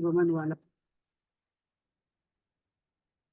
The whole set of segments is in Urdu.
ومن والا۔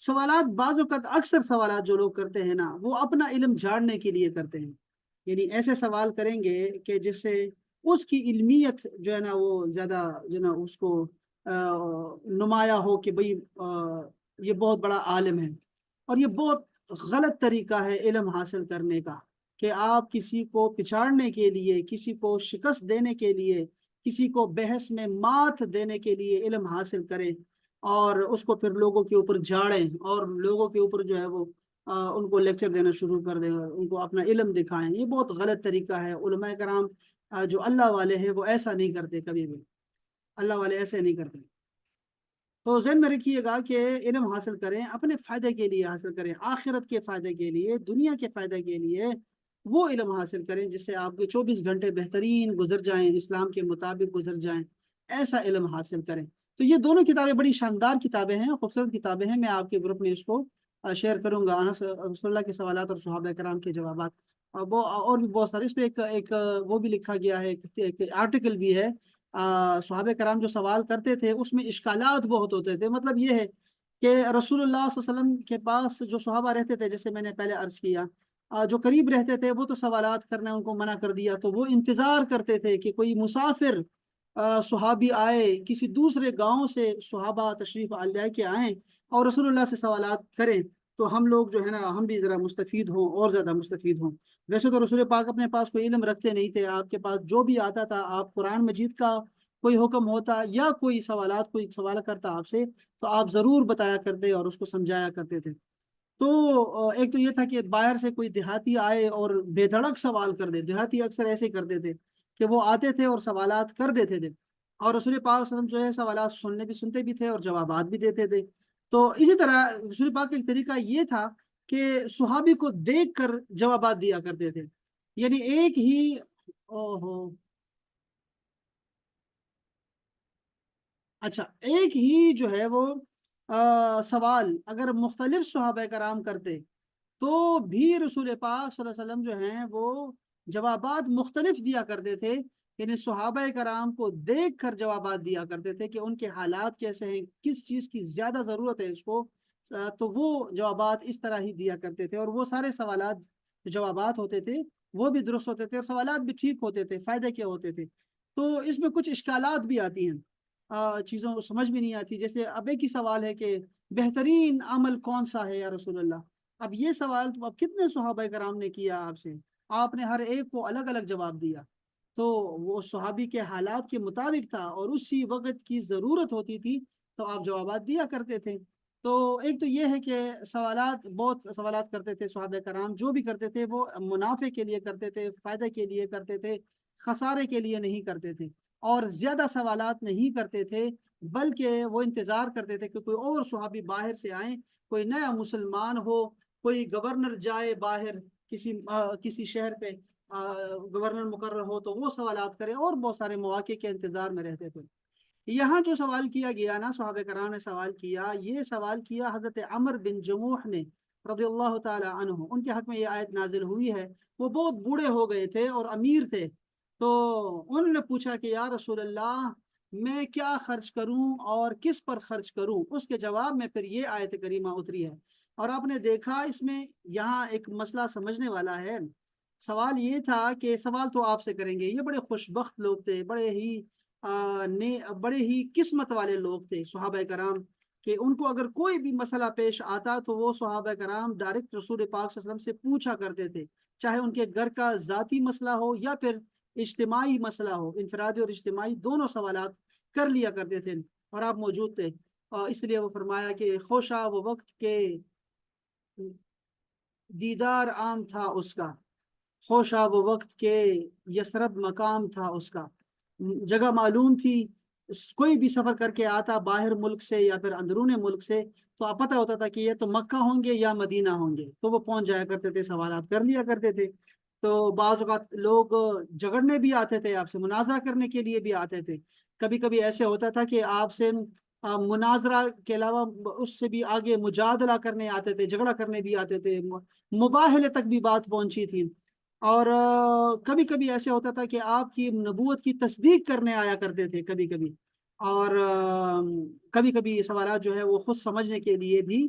سوالات بعض اوقات اکثر سوالات جو لوگ کرتے ہیں نا وہ اپنا علم جاننے کے لیے کرتے ہیں، یعنی ایسے سوال کریں گے کہ جس سے اس کی علمیت جو ہے نا وہ زیادہ جو ہے نا اس کو نمایاں ہو کہ بھئی یہ بہت بڑا عالم ہے۔ اور یہ بہت غلط طریقہ ہے علم حاصل کرنے کا، کہ آپ کسی کو پچاڑنے کے لیے، کسی کو شکست دینے کے لیے، کسی کو بحث میں مات دینے کے لیے علم حاصل کریں اور اس کو پھر لوگوں کے اوپر جھاڑیں اور لوگوں کے اوپر جو ہے وہ ان کو لیکچر دینا شروع کر دیں، ان کو اپنا علم دکھائیں۔ یہ بہت غلط طریقہ ہے۔ علماء کرام جو اللہ والے ہیں وہ ایسا نہیں کرتے کبھی بھی، اللہ والے ایسے نہیں کرتے۔ تو ذہن میں رکھیے گا کہ علم حاصل کریں، اپنے فائدے کے لیے حاصل کریں، آخرت کے فائدے کے لیے، دنیا کے فائدے کے لیے وہ علم حاصل کریں جس سے آپ کے 24 گھنٹے بہترین گزر جائیں، اسلام کے مطابق گزر جائیں، ایسا علم حاصل کریں۔ تو یہ دونوں کتابیں بڑی شاندار کتابیں ہیں، خوبصورت کتابیں ہیں۔ میں آپ کے گروپ میں اس کو شیئر کروں گا، انس رسول اللہ کے سوالات اور صحابہ کرام کے جوابات، اور بھی بہت سارے۔ اس پہ ایک وہ بھی لکھا گیا ہے، ایک آرٹیکل بھی ہے۔ صحابہ کرام جو سوال کرتے تھے اس میں اشکالات بہت ہوتے تھے، مطلب یہ ہے کہ رسول اللہ صلی اللہ علیہ وسلم کے پاس جو صحابہ رہتے تھے، جیسے میں نے پہلے عرض کیا، جو قریب رہتے تھے وہ تو سوالات کرنے ان کو منع کر دیا، تو وہ انتظار کرتے تھے کہ کوئی مسافر صحابی آئے، کسی دوسرے گاؤں سے صحابہ تشریف لے کے آئیں اور رسول اللہ سے سوالات کریں، تو ہم لوگ جو ہے نا ہم بھی ذرا مستفید ہوں اور زیادہ مستفید ہوں۔ ویسے تو رسول پاک اپنے پاس کوئی علم رکھتے نہیں تھے، آپ کے پاس جو بھی آتا تھا، آپ قرآن مجید کا کوئی حکم ہوتا یا کوئی سوال کرتا آپ سے، تو آپ ضرور بتایا کرتے اور اس کو سمجھایا کرتے تھے۔ تو ایک تو یہ تھا کہ باہر سے کوئی دیہاتی آئے اور بے دھڑک سوال کر دے، دیہاتی اکثر ایسے کرتے تھے کہ وہ آتے تھے اور سوالات کر دیتے تھے، اور رسول پاک صلی اللہ علیہ وسلم جو ہے سوالات سنتے بھی تھے اور جوابات بھی دیتے تھے۔ تو اسی طرح رسول پاک کا ایک طریقہ یہ تھا کہ صحابی کو دیکھ کر جوابات دیا کرتے تھے، یعنی ایک ہی اوہو اچھا ایک ہی جو ہے وہ سوال اگر مختلف صحابہ کرام کرتے تو بھی رسول پاک صلی اللہ علیہ وسلم جو ہیں وہ جوابات مختلف دیا کرتے تھے، یعنی صحابہ کرام کو دیکھ کر جوابات دیا کرتے تھے کہ ان کے حالات کیسے ہیں، کس چیز کی زیادہ ضرورت ہے اس کو، تو وہ جوابات اس طرح ہی دیا کرتے تھے، اور وہ سارے سوالات جوابات ہوتے تھے وہ بھی درست ہوتے تھے اور سوالات بھی ٹھیک ہوتے تھے، فائدے کے ہوتے تھے۔ تو اس میں کچھ اشکالات بھی آتی ہیں، چیزوں کو سمجھ بھی نہیں آتی، جیسے اب ایک ہی سوال ہے کہ بہترین عمل کون سا ہے یا رسول اللہ؟ اب یہ سوال تو اب کتنے صحابہ کرام نے کیا آپ سے، آپ نے ہر ایک کو الگ الگ جواب دیا، تو وہ صحابی کے حالات کے مطابق تھا اور اسی وقت کی ضرورت ہوتی تھی تو آپ جوابات دیا کرتے تھے۔ تو ایک تو یہ ہے کہ بہت سوالات کرتے تھے صحابہ کرام، جو بھی کرتے تھے وہ منافع کے لیے کرتے تھے، فائدے کے لیے کرتے تھے، خسارے کے لیے نہیں کرتے تھے، اور زیادہ سوالات نہیں کرتے تھے، بلکہ وہ انتظار کرتے تھے کہ کوئی اور صحابی باہر سے آئیں، کوئی نیا مسلمان ہو، کوئی گورنر جائے باہر کسی شہر پہ گورنر مقرر ہو تو وہ سوالات کرے، اور بہت سارے مواقع کے انتظار میں رہتے تھے۔ یہاں جو سوال کیا گیا نا، صحابہ کرام نے سوال کیا، یہ سوال کیا حضرت عمر بن جموح نے رضی اللہ تعالی عنہ، ان کے حق میں یہ آیت نازل ہوئی ہے۔ وہ بہت بوڑھے ہو گئے تھے اور امیر تھے، تو انہوں نے پوچھا کہ یا رسول اللہ میں کیا خرچ کروں اور کس پر خرچ کروں؟ اس کے جواب میں پھر یہ آیت کریمہ اتری ہے، اور آپ نے دیکھا اس میں یہاں ایک مسئلہ سمجھنے والا ہے۔ سوال یہ تھا کہ سوال تو آپ سے کریں گے، یہ بڑے خوش بخت لوگ تھے، بڑے ہی قسمت والے لوگ تھے صحابہ کرام، کہ ان کو اگر کوئی بھی مسئلہ پیش آتا تو وہ صحابہ کرام ڈائریکٹ رسول پاک صلی اللہ علیہ وسلم سے پوچھا کرتے تھے، چاہے ان کے گھر کا ذاتی مسئلہ ہو یا پھر اجتماعی مسئلہ ہو، انفرادی اور اجتماعی دونوں سوالات کر لیا کرتے تھے، اور آپ موجود تھے، اور اس لیے وہ فرمایا کہ خوشا وہ وقت کے دیدار عام تھا اس کا، خوشا وہ وقت کے یسرب مقام تھا اس کا، جگہ معلوم تھی، کوئی بھی سفر کر کے آتا باہر ملک سے یا پھر اندرون ملک سے تو آپ پتہ ہوتا تھا کہ یہ تو مکہ ہوں گے یا مدینہ ہوں گے، تو وہ پہنچ جایا کرتے تھے، سوالات کر لیا کرتے تھے۔ تو بعض اوقات لوگ جھگڑنے بھی آتے تھے، آپ سے مناظرہ کرنے کے لیے بھی آتے تھے، کبھی کبھی ایسے ہوتا تھا کہ آپ سے مناظرہ کے علاوہ اس سے بھی آگے مجادلہ کرنے آتے تھے، جھگڑا کرنے بھی آتے تھے، مباہلے تک بھی بات پہنچی تھی، اور کبھی کبھی ایسے ہوتا تھا کہ آپ کی نبوت کی تصدیق کرنے آیا کرتے تھے کبھی کبھی، اور کبھی کبھی سوالات جو ہے وہ خود سمجھنے کے لیے بھی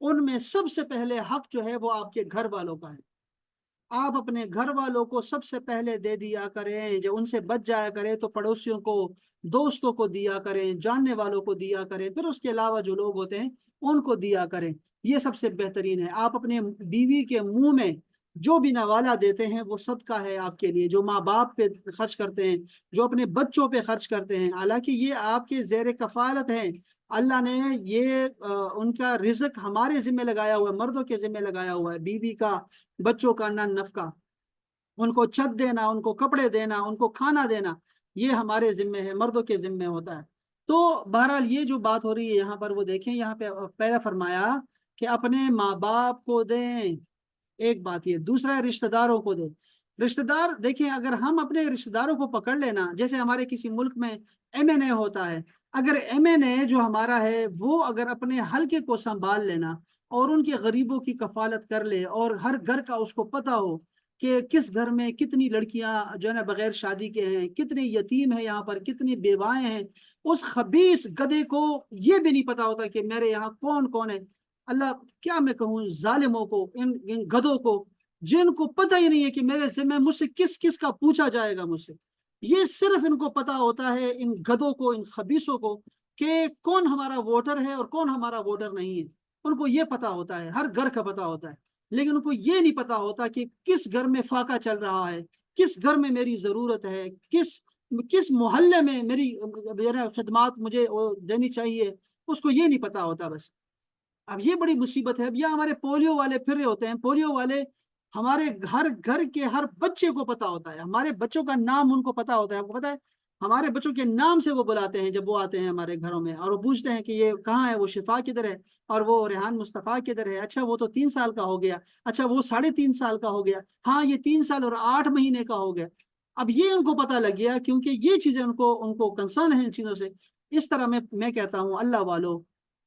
ان میں سب سے پہلے حق جو ہے وہ آپ کے گھر والوں کا ہے۔ آپ اپنے گھر والوں کو سب سے پہلے دے دیا کریں، جب ان سے بچ جایا کریں تو پڑوسیوں کو، دوستوں کو دیا کریں، جاننے والوں کو دیا کریں، پھر اس کے علاوہ جو لوگ ہوتے ہیں ان کو دیا کریں۔ یہ سب سے بہترین ہے۔ آپ اپنے بیوی کے منہ میں جو بھی نوالا دیتے ہیں وہ صدقہ ہے آپ کے لیے، جو ماں باپ پہ خرچ کرتے ہیں، جو اپنے بچوں پہ خرچ کرتے ہیں، حالانکہ یہ آپ کے زیر کفالت ہیں۔ اللہ نے یہ ان کا رزق ہمارے ذمہ لگایا ہوا ہے، مردوں کے ذمہ لگایا ہوا ہے، بیوی کا، بچوں کا نفقہ، ان کو چھت دینا، ان کو کپڑے دینا، ان کو کھانا دینا، یہ ہمارے ذمے ہے، مردوں کے ذمے ہوتا ہے۔ تو بہرحال یہ جو بات ہو رہی ہے یہاں پر، وہ دیکھیں یہاں پہ پہلا فرمایا کہ اپنے ماں باپ کو دیں، ایک بات یہ، دوسرا ہے رشتہ داروں کو دیں۔ رشتہ دار دیکھیں، اگر ہم اپنے رشتہ داروں کو پکڑ لینا، جیسے ہمارے کسی ملک میں ایم این اے ہوتا ہے، اگر ایم این اے جو ہمارا ہے وہ اگر اپنے حلقے کو سنبھال لینا اور ان کے غریبوں کی کفالت کر لے، اور ہر گھر کا اس کو پتہ ہو کہ کس گھر میں کتنی لڑکیاں جو ہے نا بغیر شادی کے ہیں، کتنے یتیم ہیں یہاں پر، کتنی بیوائیں ہیں، اس خبیث گدھے کو یہ بھی نہیں پتا ہوتا کہ میرے یہاں کون کون ہے۔ اللہ، کیا میں کہوں ظالموں کو، ان گدھوں کو، جن کو پتہ ہی نہیں ہے کہ میرے ذمہ مجھ سے کس کس کا پوچھا جائے گا مجھ سے۔ یہ صرف ان کو پتا ہوتا ہے، ان گدھوں کو، ان خبیثوں کو، کہ کون ہمارا ووٹر ہے اور کون ہمارا ووٹر نہیں ہے۔ ان کو یہ پتا ہوتا ہے، ہر گھر کا پتا ہوتا ہے، لیکن ان کو یہ نہیں پتا ہوتا کہ کس گھر میں فاقہ چل رہا ہے، کس گھر میں میری ضرورت ہے، کس محلے میں میری خدمات مجھے دینی چاہیے، اس کو یہ نہیں پتا ہوتا بس۔ اب یہ بڑی مصیبت ہے۔ اب یہ ہمارے پولیو والے پھر رہے ہوتے ہیں، پولیو والے ہمارے ہر گھر کے ہر بچے کو پتا ہوتا ہے، ہمارے بچوں کا نام ان کو پتا ہوتا ہے۔ آپ کو پتا ہے ہمارے بچوں کے نام سے وہ بلاتے ہیں جب وہ آتے ہیں ہمارے گھروں میں، اور وہ پوچھتے ہیں کہ یہ کہاں ہے، وہ شفا کدھر ہے، اور وہ ریحان مصطفیٰ کدھر ہے، اچھا وہ تو 3 سال کا ہو گیا، اچھا وہ 3.5 سال کا ہو گیا، ہاں یہ 3 سال اور 8 مہینے کا ہو گیا۔ اب یہ ان کو پتا لگ گیا، کیونکہ یہ چیزیں ان کو کنسرن ہے ان چیزوں سے۔ اس طرح میں کہتا ہوں، اللہ والو،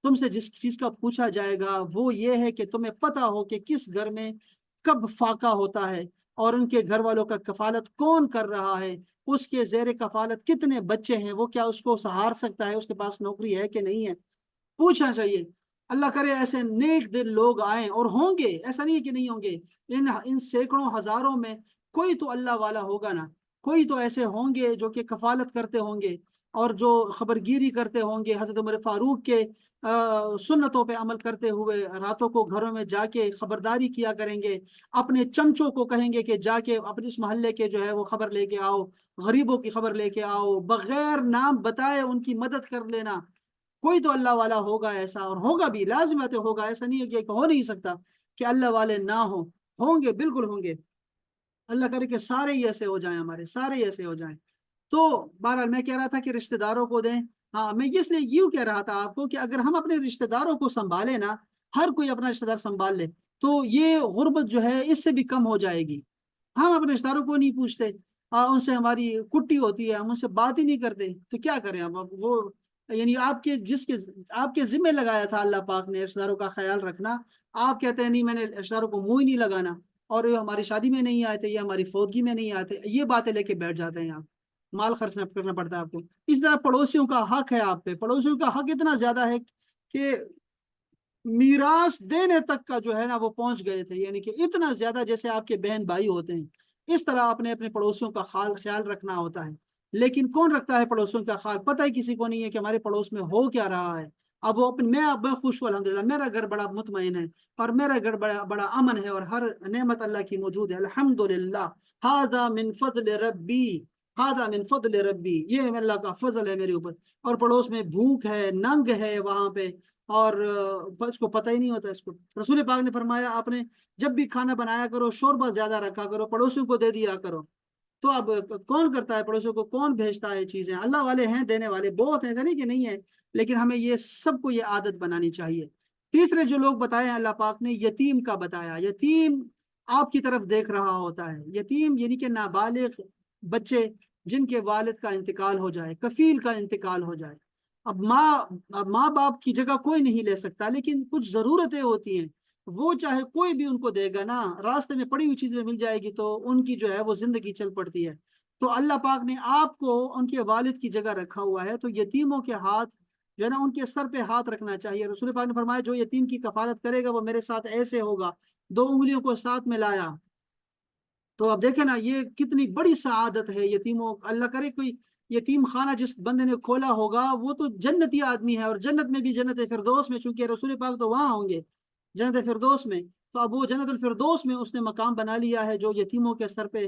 تم سے جس چیز کا پوچھا جائے گا وہ یہ ہے کہ تمہیں پتا ہو کہ کس گھر میں کب فاقہ ہوتا ہے، اور ان کے گھر والوں کا کفالت کون کر رہا ہے، اس کے زیر کفالت کتنے بچے ہیں، وہ کیا اس کو سہار سکتا ہے، اس کے پاس نوکری ہے کہ نہیں ہے، پوچھنا چاہیے۔ اللہ کرے ایسے نیک دل لوگ آئیں، اور ہوں گے، ایسا نہیں ہے کہ نہیں ہوں گے، ان سینکڑوں ہزاروں میں کوئی تو اللہ والا ہوگا نا، کوئی تو ایسے ہوں گے جو کہ کفالت کرتے ہوں گے، اور جو خبرگیری کرتے ہوں گے، حضرت عمر فاروق کے سنتوں پہ عمل کرتے ہوئے راتوں کو گھروں میں جا کے خبرداری کیا کریں گے، اپنے چمچوں کو کہیں گے کہ جا کے اپنے اس محلے کے جو ہے وہ خبر لے کے آؤ، غریبوں کی خبر لے کے آؤ، بغیر نام بتائے ان کی مدد کر لینا۔ کوئی تو اللہ والا ہوگا ایسا، اور ہوگا بھی، لازمت ہوگا، ایسا نہیں ہے کہ ہو نہیں سکتا کہ اللہ والے نہ ہوں گے، بالکل ہوں گے۔ اللہ کرے کہ سارے ہی ایسے ہو جائیں، ہمارے سارے ہی ایسے ہو جائیں۔ تو بہرحال میں کہہ رہا تھا کہ رشتہ داروں کو دیں۔ ہاں، میں اس لیے یوں کہہ رہا تھا آپ کو کہ اگر ہم اپنے رشتہ داروں کو سنبھالیں نا، ہر کوئی اپنا رشتہ دار سنبھال لے، تو یہ غربت جو ہے اس سے بھی کم ہو جائے گی۔ ہم اپنے رشتہ داروں کو نہیں پوچھتے، ان سے ہماری کٹی ہوتی ہے، ہم ان سے بات ہی نہیں کرتے، تو کیا کریں ہم؟ اب وہ یعنی آپ کے ذمہ لگایا تھا اللہ پاک نے رشتہ داروں کا خیال رکھنا، آپ کہتے ہیں نہیں میں نے رشتہ داروں کو منہ ہی نہیں لگانا، اور یہ ہماری شادی میں نہیں آتے، یہ ہماری فوتگی میں نہیں آتے، یہ باتیں لے کے بیٹھ جاتے ہیں آپ، مال خرچ کرنا پڑتا ہے آپ کو۔ اس طرح پڑوسیوں کا حق ہے آپ پہ، پڑوسیوں کا حق اتنا زیادہ ہے کہ میراث دینے تک کا جو ہے نا وہ پہنچ گئے تھے، یعنی کہ اتنا زیادہ، جیسے آپ کے بہن بھائی ہوتے ہیں اس طرح اپنے پڑوسیوں کا خیال رکھنا ہوتا ہے۔ لیکن کون رکھتا ہے پڑوسیوں کا خیال؟ پتہ ہی کسی کو نہیں ہے کہ ہمارے پڑوس میں ہو کیا رہا ہے۔ اب وہ میں خوش ہوں الحمدللہ، میرا گھر بڑا مطمئن ہے، اور میرا گھر بڑا بڑا امن ہے، اور ہر نعمت اللہ کی موجود ہے، الحمدللہ، ھذا من فضل ربی، ھذا من فضل ربی، یہ اللہ کا فضل ہے میرے اوپر۔ اور پڑوس میں بھوک ہے، ننگ ہے وہاں پہ، اور اس کو پتہ ہی نہیں ہوتا اس کو۔ رسول پاک نے فرمایا، آپ نے جب بھی کھانا بنایا کرو شوربہ زیادہ رکھا کرو، پڑوسیوں کو دے دیا کرو۔ تو اب کون کرتا ہے پڑوسیوں کو؟ کون بھیجتا ہے چیزیں؟ اللہ والے ہیں، دینے والے بہت ہیں، نہیں کہ نہیں ہے، لیکن ہمیں یہ سب کو یہ عادت بنانی چاہیے۔ تیسرے جو لوگ بتائے ہیں اللہ پاک نے، یتیم کا بتایا۔ یتیم آپ کی طرف دیکھ رہا ہوتا ہے، یتیم یعنی کہ نابالغ بچے جن کے والد کا انتقال ہو جائے، کفیل کا انتقال ہو جائے۔ اب ماں باپ کی جگہ کوئی نہیں لے سکتا، لیکن کچھ ضرورتیں ہوتی ہیں، وہ چاہے کوئی بھی ان کو دے گا نا، راستے میں پڑی ہوئی چیز میں مل جائے گی تو ان کی جو ہے وہ زندگی چل پڑتی ہے۔ تو اللہ پاک نے آپ کو ان کے والد کی جگہ رکھا ہوا ہے، تو یتیموں کے ہاتھ جو ہے نا ان کے سر پہ ہاتھ رکھنا چاہیے۔ رسول پاک نے فرمایا جو یتیم کی کفالت کرے گا وہ میرے ساتھ ایسے ہوگا، 2 انگلیوں کو ساتھ میں لایا۔ تو اب دیکھیں نا یہ کتنی بڑی سعادت ہے یتیموں، اللہ کرے کوئی یتیم خانہ جس بندے نے کھولا ہوگا وہ تو جنتی آدمی ہے، اور جنت میں بھی جنت فردوس میں، چونکہ رسول پاک تو وہاں ہوں گے جنت فردوس میں، تو اب وہ جنت الفردوس میں اس نے مقام بنا لیا ہے جو یتیموں کے سر پہ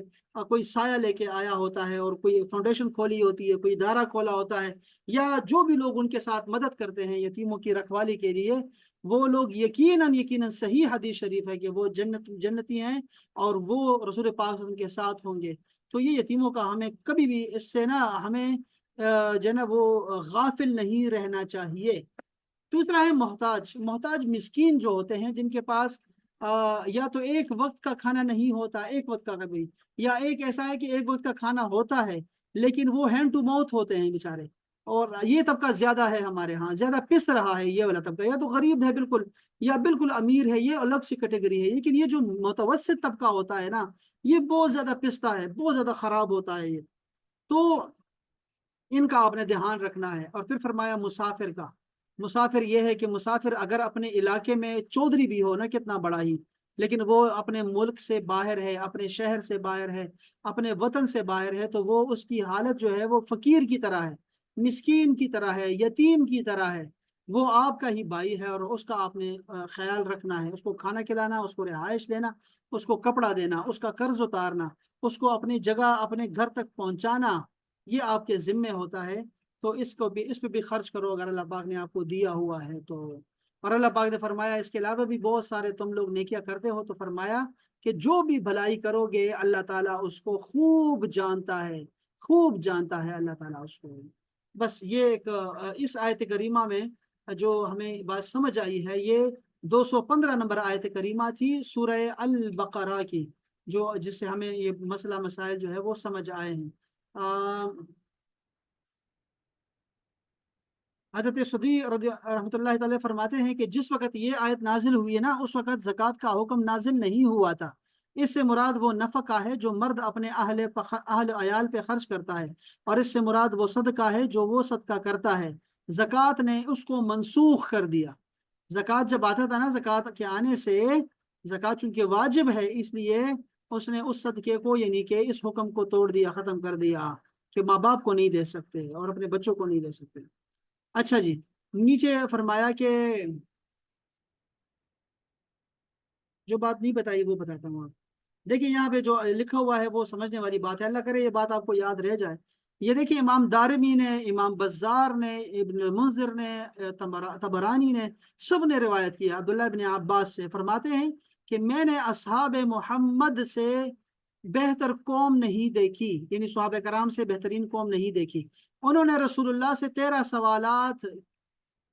کوئی سایہ لے کے آیا ہوتا ہے، اور کوئی فاؤنڈیشن کھولی ہوتی ہے، کوئی ادارہ کھولا ہوتا ہے، یا جو بھی لوگ ان کے ساتھ مدد کرتے ہیں یتیموں کی رکھوالی کے لیے، وہ لوگ یقیناً یقیناً صحیح حدیث شریف ہے کہ وہ جنتی ہیں، اور وہ رسول پاک صلی اللہ علیہ وسلم کے ساتھ ہوں گے۔ تو یہ یتیموں کا ہمیں کبھی بھی اس سے نا ہمیں جو ہے نا وہ غافل نہیں رہنا چاہیے۔ دوسرا ہے محتاج، محتاج مسکین جو ہوتے ہیں جن کے پاس یا تو ایک وقت کا کھانا نہیں ہوتا، ایک وقت کا کبھی، یا ایک ایسا ہے کہ ایک وقت کا کھانا ہوتا ہے لیکن وہ ہینڈ ٹو ماؤتھ ہوتے ہیں بیچارے، اور یہ طبقہ زیادہ ہے ہمارے ہاں، زیادہ پس رہا ہے یہ والا طبقہ، یا تو غریب ہے بالکل یا بالکل امیر ہے، یہ الگ سی کیٹیگری ہے، لیکن یہ جو متوسط طبقہ ہوتا ہے نا یہ بہت زیادہ پستا ہے، بہت زیادہ خراب ہوتا ہے یہ، تو ان کا آپ نے دھیان رکھنا ہے۔ اور پھر فرمایا مسافر کا، مسافر یہ ہے کہ مسافر اگر اپنے علاقے میں چودھری بھی ہو نا کتنا بڑا ہی، لیکن وہ اپنے ملک سے باہر ہے، اپنے شہر سے باہر ہے، اپنے وطن سے باہر ہے، تو وہ اس کی حالت جو ہے وہ فقیر کی طرح ہے، مسکین کی طرح ہے، یتیم کی طرح ہے، وہ آپ کا ہی بھائی ہے، اور اس کا آپ نے خیال رکھنا ہے، اس کو کھانا کھلانا، اس کو رہائش دینا، اس کو کپڑا دینا، اس کا قرض اتارنا، اس کو اپنی جگہ اپنے گھر تک پہنچانا، یہ آپ کے ذمے ہوتا ہے۔ تو اس پہ بھی خرچ کرو اگر اللہ پاک نے آپ کو دیا ہوا ہے تو۔ اور اللہ پاک نے فرمایا اس کے علاوہ بھی بہت سارے تم لوگ نیکیاں کرتے ہو، تو فرمایا کہ جو بھی بھلائی کرو گے اللہ تعالیٰ اس کو خوب جانتا ہے، خوب جانتا ہے اللہ تعالیٰ اس کو۔ بس یہ ایک اس آیت کریمہ میں جو ہمیں بات سمجھ آئی ہے، یہ 215 نمبر آیت کریمہ تھی سورہ البقرہ کی، جو جس سے ہمیں یہ مسئلہ مسائل جو ہے وہ سمجھ آئے ہیں۔ حضرت صدی رحمۃ اللہ تعالی فرماتے ہیں کہ جس وقت یہ آیت نازل ہوئی ہے نا اس وقت زکوٰۃ کا حکم نازل نہیں ہوا تھا، اس سے مراد وہ نفقہ ہے جو مرد اپنے اہل عیال پہ خرچ کرتا ہے، اور اس سے مراد وہ صدقہ ہے جو وہ صدقہ کرتا ہے۔ زکوٰۃ نے اس کو منسوخ کر دیا، زکوٰۃ جب آتا تھا نا، زکوٰۃ کے آنے سے زکوٰۃ چونکہ واجب ہے اس لیے اس نے اس صدقے کو یعنی کہ اس حکم کو توڑ دیا، ختم کر دیا کہ ماں باپ کو نہیں دے سکتے اور اپنے بچوں کو نہیں دے سکتے۔ اچھا جی، نیچے فرمایا کہ جو بات نہیں بتائی وہ بتاتا ہوں آپ، دیکھیں یہاں پہ جو لکھا ہوا ہے وہ سمجھنے والی بات ہے، اللہ کرے یہ بات آپ کو یاد رہ جائے۔ یہ دیکھیں امام دارمی نے، امام بزار نے، ابن منذر نے، طبرانی نے، سب نے روایت کیا عبداللہ ابن عباس سے، فرماتے ہیں کہ میں نے اصحاب محمد سے بہتر قوم نہیں دیکھی، یعنی صحابہ کرام سے بہترین قوم نہیں دیکھی، انہوں نے رسول اللہ سے 13 سوالات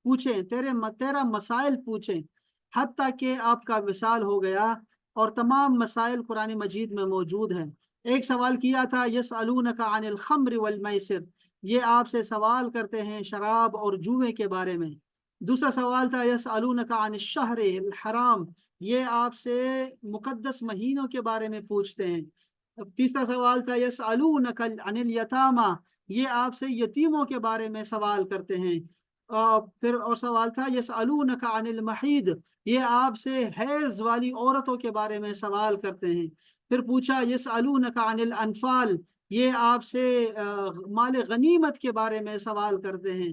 پوچھیں، 13 مسائل پوچھیں، حتیٰ کہ آپ کا وصال ہو گیا، اور تمام مسائل قرآن مجید میں موجود ہیں۔ ایک سوال کیا تھا یسألونک عن الخمر والمیسر، یہ آپ سے سوال کرتے ہیں شراب اور جوئے کے بارے میں۔ دوسرا سوال تھا یسألونک عن الشہر الحرام، یہ آپ سے مقدس مہینوں کے بارے میں پوچھتے ہیں۔ تیسرا سوال تھا یسألونک عن الیتامى، یہ آپ سے یتیموں کے بارے میں سوال کرتے ہیں۔ پھر اور سوال تھا یسألونک عن المحید، یہ آپ سے حیض والی عورتوں کے بارے میں سوال کرتے ہیں۔ پھر پوچھا یسألونک عن الانفال، یہ آپ سے مال غنیمت کے بارے میں سوال کرتے ہیں۔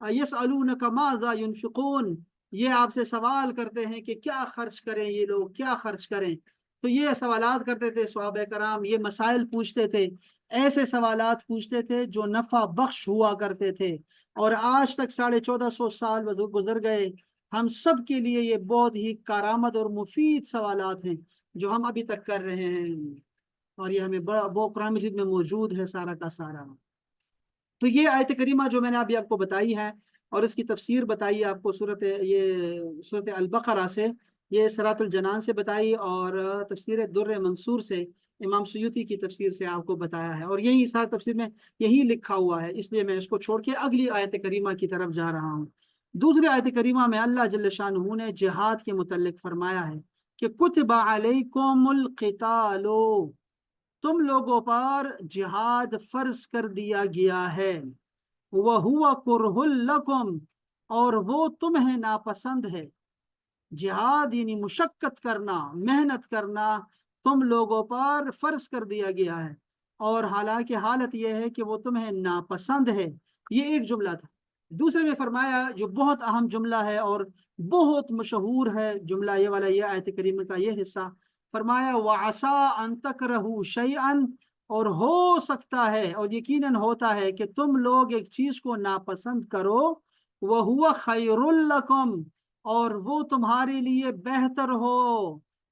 یسألونک ماذا ينفقون، یہ آپ سے سوال کرتے ہیں کہ کیا خرچ کریں یہ لوگ، کیا خرچ کریں۔ تو یہ سوالات کرتے تھے صحابہ کرام، یہ مسائل پوچھتے تھے، ایسے سوالات پوچھتے تھے جو نفع بخش ہوا کرتے تھے، اور آج تک 1450 سال گزر گئے، ہم سب کے لیے یہ بہت ہی کارآمد اور مفید سوالات ہیں جو ہم ابھی تک کر رہے ہیں، اور یہ ہمیں بڑا قرآن مجید میں موجود ہے سارا کا سارا۔ تو یہ آیت کریمہ جو میں نے ابھی آپ کو بتائی ہے اور اس کی تفسیر بتائی آپ کو صورت البقرہ سے، یہ صراط الجنان سے بتائی، اور تفسیر در منصور سے امام سیوطی کی تفسیر سے آپ کو بتایا ہے، اور یہی سارا تفسیر میں یہی لکھا ہوا ہے، اس لیے میں اس کو چھوڑ کے اگلی آیت کریمہ کی طرف جا رہا ہوں۔ دوسری آیت کریمہ میں اللہ جل شانہ نے جہاد کے متعلق فرمایا ہے کہ کتب علیکم القتال، تم لوگوں پر جہاد فرض کر دیا گیا ہے، وَهُوَ كُرْهٌ لَكُمْ، اور وہ تمہیں ناپسند ہے۔ جہاد یعنی مشقت کرنا، محنت کرنا تم لوگوں پر فرض کر دیا گیا ہے، اور حالانکہ حالت یہ ہے کہ وہ تمہیں ناپسند ہے۔ یہ ایک جملہ تھا۔ دوسرے میں فرمایا جو بہت اہم جملہ ہے اور بہت مشہور ہے جملہ یہ والا، یہ آیت کریمہ کا یہ حصہ، فرمایا وَعَسَىٰ أَن تَكْرَهُوا شَيْئًا، اور ہو سکتا ہے اور یقیناً ہوتا ہے کہ تم لوگ ایک چیز کو ناپسند کرو، وَهُوَ خَيْرٌ لَكُمْ، اور وہ تمہارے لیے بہتر ہو۔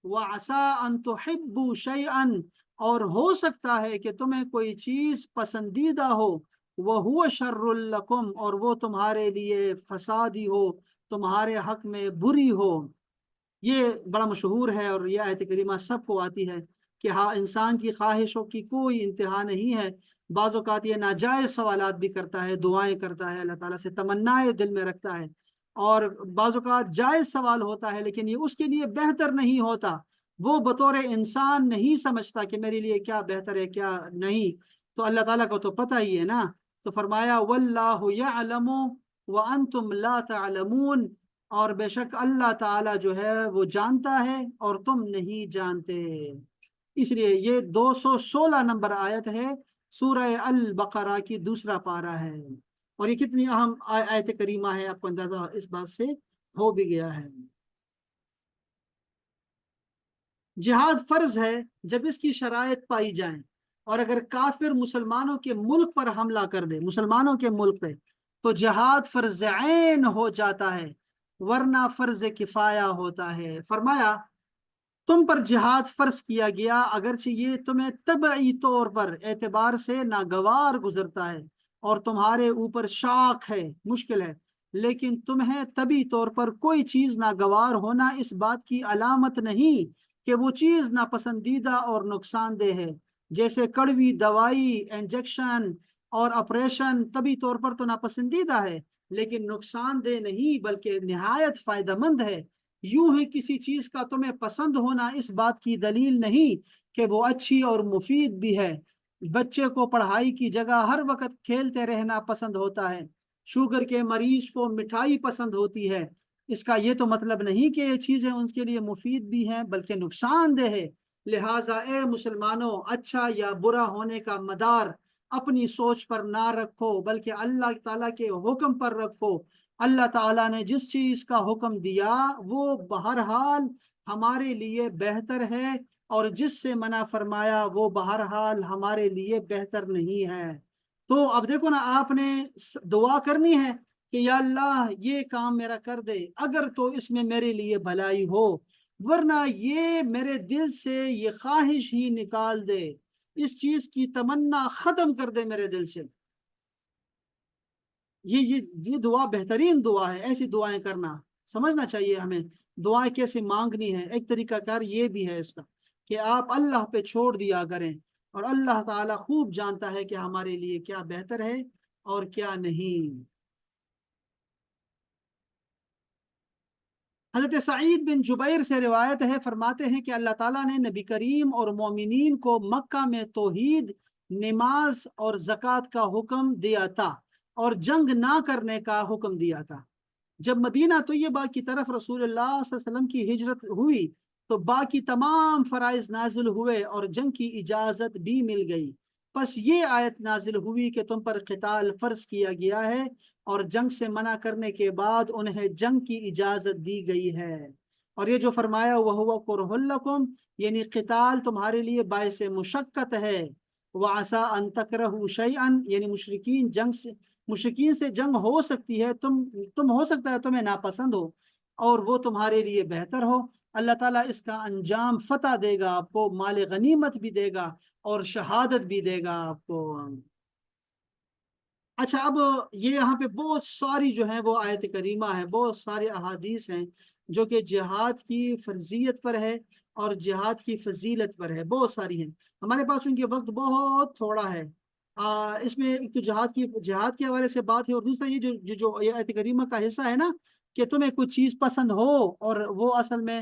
وَعَسَىٰ أَن تُحِبُّوا شَيْئًا، اور ہو سکتا ہے کہ تمہیں کوئی چیز پسندیدہ ہو، وَهُوَ شَرٌّ لَكُمْ، اور وہ تمہارے لیے فسادی ہو، تمہارے حق میں بری ہو۔ یہ بڑا مشہور ہے اور یہ آیت کریمہ سب کو آتی ہے کہ ہاں انسان کی خواہشوں کی کوئی انتہا نہیں ہے۔ بعض اوقات یہ ناجائز سوالات بھی کرتا ہے، دعائیں کرتا ہے، اللہ تعالیٰ سے تمنائیں دل میں رکھتا ہے، اور بعض اوقات جائز سوال ہوتا ہے لیکن یہ اس کے لیے بہتر نہیں ہوتا، وہ بطور انسان نہیں سمجھتا کہ میرے لیے کیا بہتر ہے کیا نہیں، تو اللہ تعالیٰ کو تو پتہ ہی ہے نا۔ تو فرمایا واللہ یعلم وانتم لا تعلمون، اور بے شک اللہ تعالیٰ جو ہے وہ جانتا ہے اور تم نہیں جانتے۔ اس لیے یہ 216 نمبر آیت ہے، سورہ البقرہ کی دوسرا پارہ ہے، اور یہ کتنی اہم آیت کریمہ ہے، آپ کو اندازہ اس بات سے ہو بھی گیا ہے۔ جہاد فرض ہے جب اس کی شرائط پائی جائیں، اور اگر کافر مسلمانوں کے ملک پر حملہ کر دے، مسلمانوں کے ملک پہ، تو جہاد فرض عین ہو جاتا ہے، ورنہ فرض کفایہ ہوتا ہے۔ فرمایا تم پر جہاد فرض کیا گیا اگرچہ یہ تمہیں طبعی طور پر اعتبار سے ناگوار گزرتا ہے اور تمہارے اوپر شاق ہے، مشکل ہے، لیکن تمہیں طبعی طور پر کوئی چیز ناگوار ہونا اس بات کی علامت نہیں کہ وہ چیز ناپسندیدہ اور نقصان دہ ہے۔ جیسے کڑوی دوائی، انجیکشن اور آپریشن طبعی طور پر تو ناپسندیدہ ہے لیکن نقصان دہ نہیں بلکہ نہایت فائدہ مند ہے۔ یوں ہی کسی چیز کا تمہیں پسند ہونا اس بات کی دلیل نہیں کہ وہ اچھی اور مفید بھی ہے۔ بچے کو پڑھائی کی جگہ ہر وقت کھیلتے رہنا پسند ہوتا ہے، شوگر کے مریض کو مٹھائی پسند ہوتی ہے، اس کا یہ تو مطلب نہیں کہ یہ چیزیں ان کے لیے مفید بھی ہیں بلکہ نقصان دہ ہے۔ لہٰذا اے مسلمانوں، اچھا یا برا ہونے کا مدار اپنی سوچ پر نہ رکھو بلکہ اللہ تعالیٰ کے حکم پر رکھو۔ اللہ تعالیٰ نے جس چیز کا حکم دیا وہ بہرحال ہمارے لیے بہتر ہے، اور جس سے منع فرمایا وہ بہرحال ہمارے لیے بہتر نہیں ہے۔ تو اب دیکھو نا، آپ نے دعا کرنی ہے کہ یا اللہ یہ کام میرا کر دے اگر تو اس میں میرے لیے بھلائی ہو، ورنہ یہ میرے دل سے یہ خواہش ہی نکال دے، اس چیز کی تمنا ختم کر دے میرے دل سے۔ یہ دعا بہترین دعا ہے، ایسی دعائیں کرنا سمجھنا چاہیے ہمیں۔ دعائیں کیسے مانگنی ہے، ایک طریقہ کار یہ بھی ہے اس کا کہ آپ اللہ پہ چھوڑ دیا کریں، اور اللہ تعالیٰ خوب جانتا ہے کہ ہمارے لیے کیا بہتر ہے اور کیا نہیں۔ حضرت سعید بن جبیر سے روایت ہے، فرماتے ہیں کہ اللہ تعالیٰ نے نبی کریم اور مومنین کو مکہ میں توحید، نماز اور زکوٰۃ کا حکم دیا تھا اور جنگ نہ کرنے کا حکم دیا تھا۔ جب مدینہ طیبہ کی طرف رسول اللہ صلی اللہ علیہ وسلم کی ہجرت ہوئی تو باقی تمام فرائض نازل ہوئے اور جنگ کی اجازت بھی مل گئی۔ پس یہ آیت نازل ہوئی کہ تم پر قتال فرض کیا گیا ہے اور جنگ سے منع کرنے کے بعد انہیں جنگ کی اجازت دی گئی ہے۔ اور یہ جو فرمایا وَهُوَ كُرْهٌ لَكُمْ، یعنی قتال تمہارے لیے باعث مشقت ہے۔ وَعَسَىٰ أَن تَكْرَهُوا شَيْئًا، یعنی مشرکین سے جنگ ہو سکتی ہے، تم ہو سکتا ہے تمہیں ناپسند ہو اور وہ تمہارے لیے بہتر ہو۔ اللہ تعالیٰ اس کا انجام فتح دے گا، آپ کو مال غنیمت بھی دے گا اور شہادت بھی دے گا آپ کو۔ اچھا، اب یہ یہاں پہ بہت ساری جو ہیں وہ آیت کریمہ ہے، بہت سارے احادیث ہیں جو کہ جہاد کی فرضیت پر ہے اور جہاد کی فضیلت پر ہے، بہت ساری ہیں۔ ہمارے پاس ان کے وقت بہت تھوڑا ہے۔ اس میں ایک تو جہاد کے حوالے سے بات ہے، اور دوسرا یہ جو یہ آیت کریمہ کا حصہ ہے نا کہ تمہیں کچھ چیز پسند ہو اور وہ اصل میں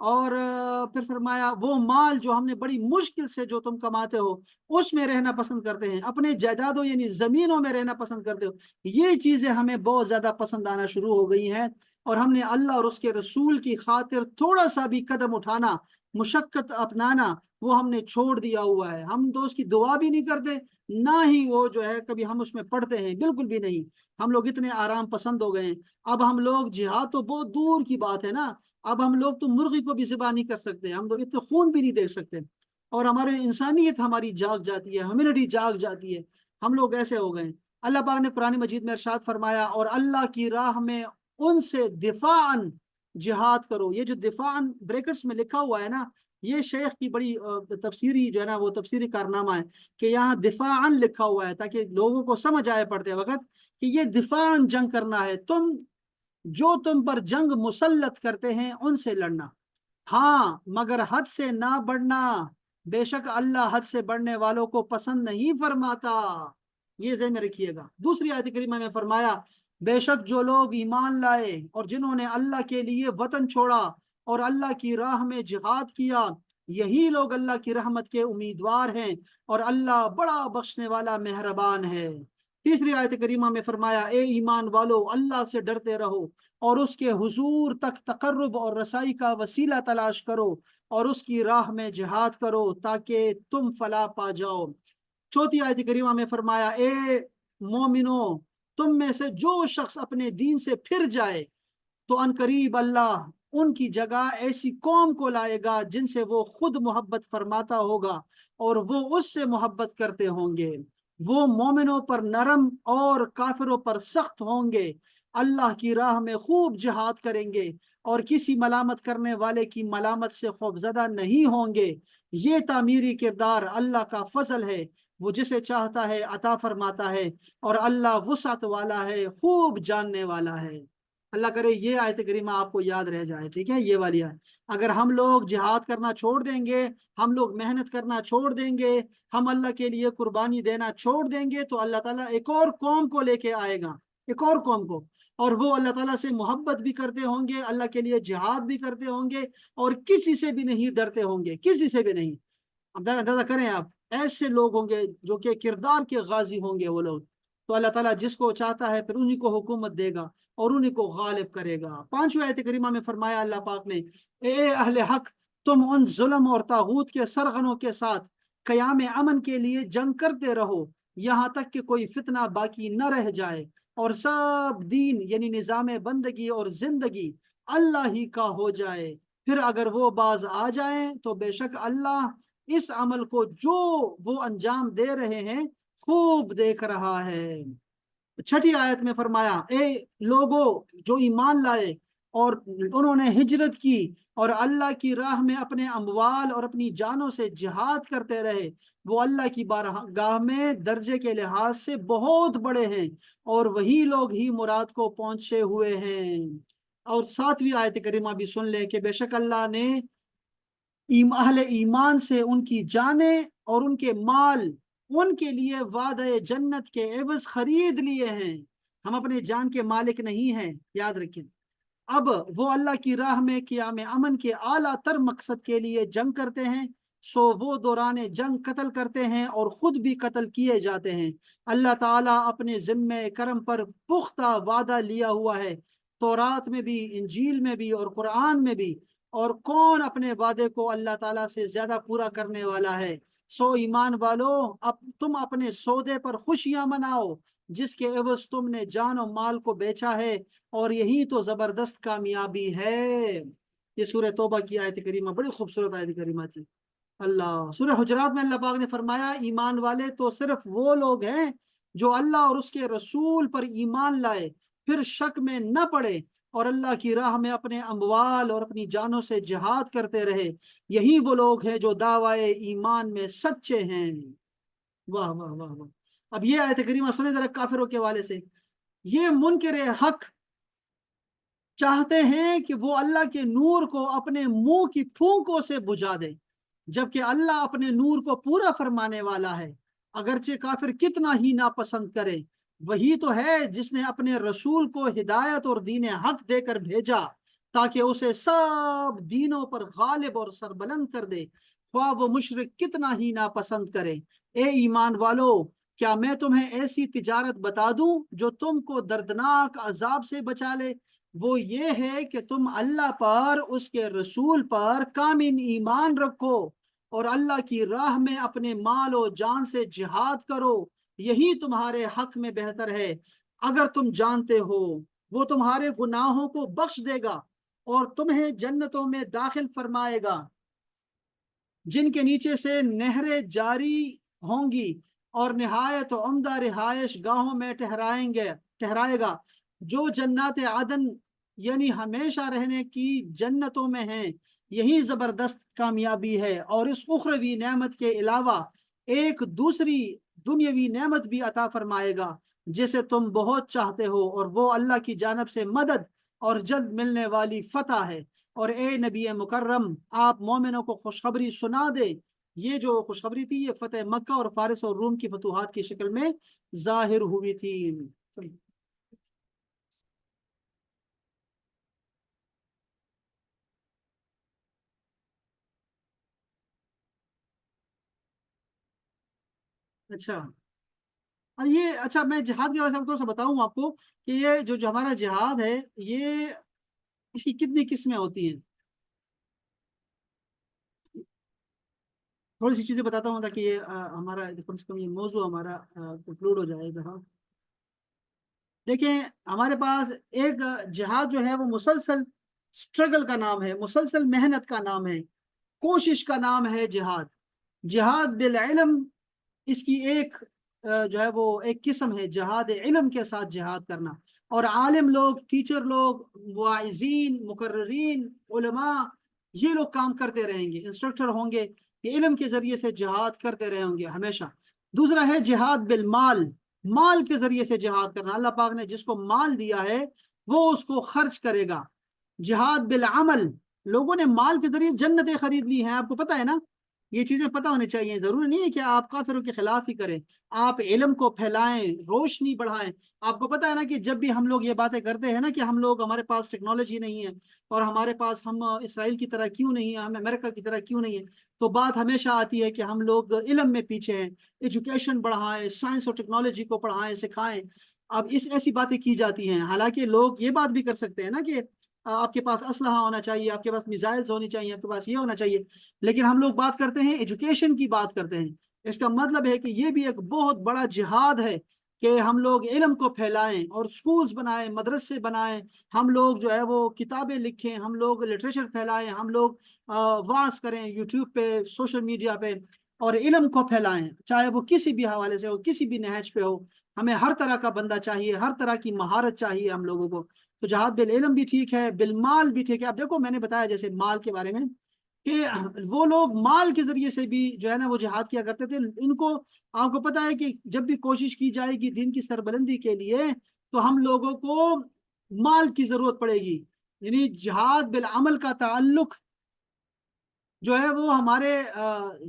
اور پھر فرمایا وہ مال جو ہم نے بڑی مشکل سے جو تم کماتے ہو اس میں رہنا پسند کرتے ہیں، اپنے جائیدادوں یعنی زمینوں میں رہنا پسند کرتے ہو، یہ چیزیں ہمیں بہت زیادہ پسند آنا شروع ہو گئی ہیں، اور ہم نے اللہ اور اس کے رسول کی خاطر تھوڑا سا بھی قدم اٹھانا، مشقت اپنانا، وہ ہم نے چھوڑ دیا ہوا ہے۔ ہم تو اس کی دعا بھی نہیں کرتے، نہ ہی وہ جو ہے کبھی ہم اس میں پڑھتے ہیں، بالکل بھی نہیں۔ ہم لوگ اتنے آرام پسند ہو گئے ہیں۔ اب ہم لوگ جہاد تو بہت دور کی بات ہے نا، اب ہم لوگ تو مرغی کو بھی ذبح نہیں کر سکتے، ہم لوگ اتنے خون بھی نہیں دیکھ سکتے، اور ہماری انسانیت ہماری جاگ جاتی ہے، ہیومینٹی جاگ جاتی ہے، ہم لوگ ایسے ہو گئے ہیں۔ اللہ پاک نے قرآن مجید میں ارشاد فرمایا اور اللہ کی راہ میں ان سے دفاعن جہاد کرو۔ یہ جو دفاعن بریکٹس میں لکھا ہوا ہے نا، یہ شیخ کی بڑی تفسیری جو ہے نا وہ تفسیری کارنامہ ہے کہ یہاں دفاعن لکھا ہوا ہے تاکہ لوگوں کو سمجھ آئے پڑھتے وقت کہ یہ دفاعن جنگ کرنا ہے، تم پر جنگ مسلط کرتے ہیں ان سے لڑنا، ہاں مگر حد سے نہ بڑھنا، بے شک اللہ حد سے بڑھنے والوں کو پسند نہیں فرماتا۔ یہ ذہن میں رکھیے گا۔ دوسری آیت کریمہ میں فرمایا بے شک جو لوگ ایمان لائے اور جنہوں نے اللہ کے لیے وطن چھوڑا اور اللہ کی راہ میں جہاد کیا، یہی لوگ اللہ کی رحمت کے امیدوار ہیں، اور اللہ بڑا بخشنے والا مہربان ہے۔ تیسری آیت کریمہ میں فرمایا اے ایمان والو اللہ سے ڈرتے رہو اور اس کے حضور تک تقرب اور رسائی کا وسیلہ تلاش کرو اور اس کی راہ میں جہاد کرو تاکہ تم فلاح پا جاؤ۔ چوتھی آیت کریمہ میں فرمایا اے مومنو تم میں سے جو شخص اپنے دین سے پھر جائے تو انقریب اللہ ان کی جگہ ایسی قوم کو لائے گا جن سے وہ خود محبت فرماتا ہوگا اور وہ اس سے محبت کرتے ہوں گے، وہ مومنوں پر نرم اور کافروں پر سخت ہوں گے، اللہ کی راہ میں خوب جہاد کریں گے اور کسی ملامت کرنے والے کی ملامت سے خوفزدہ نہیں ہوں گے۔ یہ تعمیری کردار اللہ کا فضل ہے، وہ جسے چاہتا ہے عطا فرماتا ہے، اور اللہ وسعت والا ہے، خوب جاننے والا ہے۔ اللہ کرے یہ آیت کریمہ آپ کو یاد رہ جائے، ٹھیک ہے، یہ والی آیت۔ اگر ہم لوگ جہاد کرنا چھوڑ دیں گے، ہم لوگ محنت کرنا چھوڑ دیں گے، ہم اللہ کے لیے قربانی دینا چھوڑ دیں گے، تو اللہ تعالیٰ ایک اور قوم کو لے کے آئے گا، ایک اور قوم کو، اور وہ اللہ تعالیٰ سے محبت بھی کرتے ہوں گے، اللہ کے لیے جہاد بھی کرتے ہوں گے، اور کسی سے بھی نہیں ڈرتے ہوں گے، کسی سے بھی نہیں۔ اب اندازہ کریں آپ، ایسے لوگ ہوں گے جو کہ کردار کے غازی ہوں گے وہ لوگ، تو اللہ تعالیٰ جس کو چاہتا ہے پھر انہی کو حکومت دے گا اور انہی کو غالب کرے گا۔ پانچویں آیت کریمہ میں فرمایا اللہ پاک نے اے اہل حق تم ان ظلم اور طاغوت کے سرغنوں کے ساتھ قیام امن کے لیے جنگ کرتے رہو یہاں تک کہ کوئی فتنہ باقی نہ رہ جائے اور سب دین یعنی نظام بندگی اور زندگی اللہ ہی کا ہو جائے، پھر اگر وہ باز آ جائیں تو بے شک اللہ اس عمل کو جو وہ انجام دے رہے ہیں خوب دیکھ رہا ہے۔ چھٹی آیت میں فرمایا اے لوگو جو ایمان لائے اور انہوں نے ہجرت کی اور اللہ کی راہ میں اپنے اموال اور اپنی جانوں سے جہاد کرتے رہے، وہ اللہ کی بارگاہ میں درجے کے لحاظ سے بہت بڑے ہیں اور وہی لوگ ہی مراد کو پہنچے ہوئے ہیں۔ اور ساتویں آیت کریمہ بھی سن لیں کہ بے شک اللہ نے اہل ایمان سے ان کی جانیں اور ان کے مال ان کے لیے وعدہ جنت کے عوض خرید لیے ہیں۔ ہم اپنے جان کے مالک نہیں ہیں، یاد رکھیں۔ اب وہ اللہ کی راہ میں قیام امن کے اعلیٰ تر مقصد کے لیے جنگ کرتے ہیں، سو وہ دوران جنگ قتل کرتے ہیں اور خود بھی قتل کیے جاتے ہیں۔ اللہ تعالیٰ اپنے ذمہ کرم پر پختہ وعدہ لیا ہوا ہے، تورات میں بھی، انجیل میں بھی اور قرآن میں بھی، اور کون اپنے وعدے کو اللہ تعالیٰ سے زیادہ پورا کرنے والا ہے؟ سو ایمان والو تم اپنے سودے پر خوشیاں مناؤ جس کے عوض تم نے جان و مال کو بیچا ہے، اور یہی تو زبردست کامیابی ہے۔ یہ سورہ توبہ کی آیت کریمہ بڑی خوبصورت آیت کریمہ تھی۔ اللہ سورہ حجرات میں اللہ پاک نے فرمایا ایمان والے تو صرف وہ لوگ ہیں جو اللہ اور اس کے رسول پر ایمان لائے، پھر شک میں نہ پڑے اور اللہ کی راہ میں اپنے اموال اور اپنی جانوں سے جہاد کرتے رہے، یہی وہ لوگ ہیں جو دعوی ایمان میں سچے ہیں۔ واہ واہ واہ واہ۔ اب یہ آیت کریمہ سنیں ذرا کافروں کے حوالے سے۔ یہ منکر حق چاہتے ہیں کہ وہ اللہ کے نور کو اپنے منہ کی پھونکوں سے بجھا دے، جبکہ اللہ اپنے نور کو پورا فرمانے والا ہے، اگرچہ کافر کتنا ہی ناپسند کرے۔ وہی تو ہے جس نے اپنے رسول کو ہدایت اور دین حق دے کر بھیجا تاکہ اسے سب دینوں پر غالب اور سربلند کر دے، خواہ وہ مشرک کتنا ہی ناپسند کرے۔ اے ایمان والو، کیا میں تمہیں ایسی تجارت بتا دوں جو تم کو دردناک عذاب سے بچا لے؟ وہ یہ ہے کہ تم اللہ پر، اس کے رسول پر کامل ایمان رکھو اور اللہ کی راہ میں اپنے مال و جان سے جہاد کرو، یہی تمہارے حق میں بہتر ہے۔ اگر تم جانتے ہو، وہ تمہارے گناہوں کو بخش دے گا اور تمہیں جنتوں میں داخل فرمائے گا جن کے نیچے سے نہریں جاری ہوں گی، اور نہایت عمدہ رہائش گاہوں میں ٹھہرائے گا، جو جنات عدن یعنی ہمیشہ رہنے کی جنتوں میں ہیں۔ یہی زبردست کامیابی ہے، اور اس اخروی نعمت کے علاوہ ایک دوسری دنیاوی نعمت بھی عطا فرمائے گا جسے تم بہت چاہتے ہو، اور وہ اللہ کی جانب سے مدد اور جلد ملنے والی فتح ہے۔ اور اے نبی مکرم، آپ مومنوں کو خوشخبری سنا دے۔ یہ جو خوشخبری تھی، یہ فتح مکہ اور فارس اور روم کی فتوحات کی شکل میں ظاہر ہوئی تھی۔ اچھا، اب یہ اچھا میں جہاد کے بارے میں تھوڑا سا بتاؤں آپ کو کہ یہ جو ہمارا جہاد ہے، یہ اس کی کتنی قسمیں ہوتی ہیں۔ تھوڑی سی چیزیں بتاتا ہوں تاکہ یہ ہمارا کم سے کم یہ موضوع ہمارا کنکلوڈ ہو جائے گا۔ دیکھیں، ہمارے پاس ایک جہاد جو ہے وہ مسلسل سٹرگل کا نام ہے، مسلسل محنت کا نام ہے، کوشش کا نام ہے جہاد۔ جہاد بالعلم اس کی ایک جو ہے وہ ایک قسم ہے، جہاد علم کے ساتھ جہاد کرنا۔ اور عالم لوگ، ٹیچر لوگ، واعظین، مقررین، علماء، یہ لوگ کام کرتے رہیں گے، انسٹرکٹر ہوں گے، یہ علم کے ذریعے سے جہاد کرتے رہیں گے ہمیشہ۔ دوسرا ہے جہاد بالمال، مال کے ذریعے سے جہاد کرنا۔ اللہ پاک نے جس کو مال دیا ہے وہ اس کو خرچ کرے گا۔ جہاد بالعمل، لوگوں نے مال کے ذریعے جنتیں خرید لی ہیں، آپ کو پتا ہے نا، یہ چیزیں پتہ ہونی چاہیے۔ ضروری نہیں ہے کہ آپ کافروں کے خلاف ہی کریں، آپ علم کو پھیلائیں، روشنی بڑھائیں۔ آپ کو پتہ ہے نا کہ جب بھی ہم لوگ یہ باتیں کرتے ہیں نا کہ ہم لوگ، ہمارے پاس ٹیکنالوجی نہیں ہے اور ہمارے پاس، ہم اسرائیل کی طرح کیوں نہیں ہیں، ہم امریکہ کی طرح کیوں نہیں ہے، تو بات ہمیشہ آتی ہے کہ ہم لوگ علم میں پیچھے ہیں، ایجوکیشن بڑھائیں، سائنس اور ٹیکنالوجی کو پڑھائیں، سکھائیں۔ اب ایسی باتیں کی جاتی ہیں، حالانکہ لوگ یہ بات بھی کر سکتے ہیں نا کہ آپ کے پاس اسلحہ ہونا چاہیے، آپ کے پاس میزائلز ہونی چاہیے، آپ کے پاس یہ ہونا چاہیے، لیکن ہم لوگ بات کرتے ہیں ایجوکیشن کی بات کرتے ہیں۔ اس کا مطلب ہے کہ یہ بھی ایک بہت بڑا جہاد ہے کہ ہم لوگ علم کو پھیلائیں اور سکولز بنائیں، مدرسے بنائیں، ہم لوگ جو ہے وہ کتابیں لکھیں، ہم لوگ لٹریچر پھیلائیں، ہم لوگ وعظ کریں یوٹیوب پہ، سوشل میڈیا پہ، اور علم کو پھیلائیں، چاہے وہ کسی بھی حوالے سے ہو، کسی بھی نہج پہ ہو۔ ہمیں ہر طرح کا بندہ چاہیے، ہر طرح کی مہارت چاہیے ہم لوگوں کو۔ تو جہاد بالعلم بھی ٹھیک ہے، بالمال بھی ٹھیک ہے۔ اب دیکھو، میں نے بتایا جیسے مال کے بارے میں کہ وہ لوگ مال کے ذریعے سے بھی جو ہے نا وہ جہاد کیا کرتے تھے۔ ان کو، آپ کو پتا ہے کہ جب بھی کوشش کی جائے گی دین کی سربلندی کے لیے تو ہم لوگوں کو مال کی ضرورت پڑے گی۔ یعنی جہاد بالعمل کا تعلق جو ہے وہ ہمارے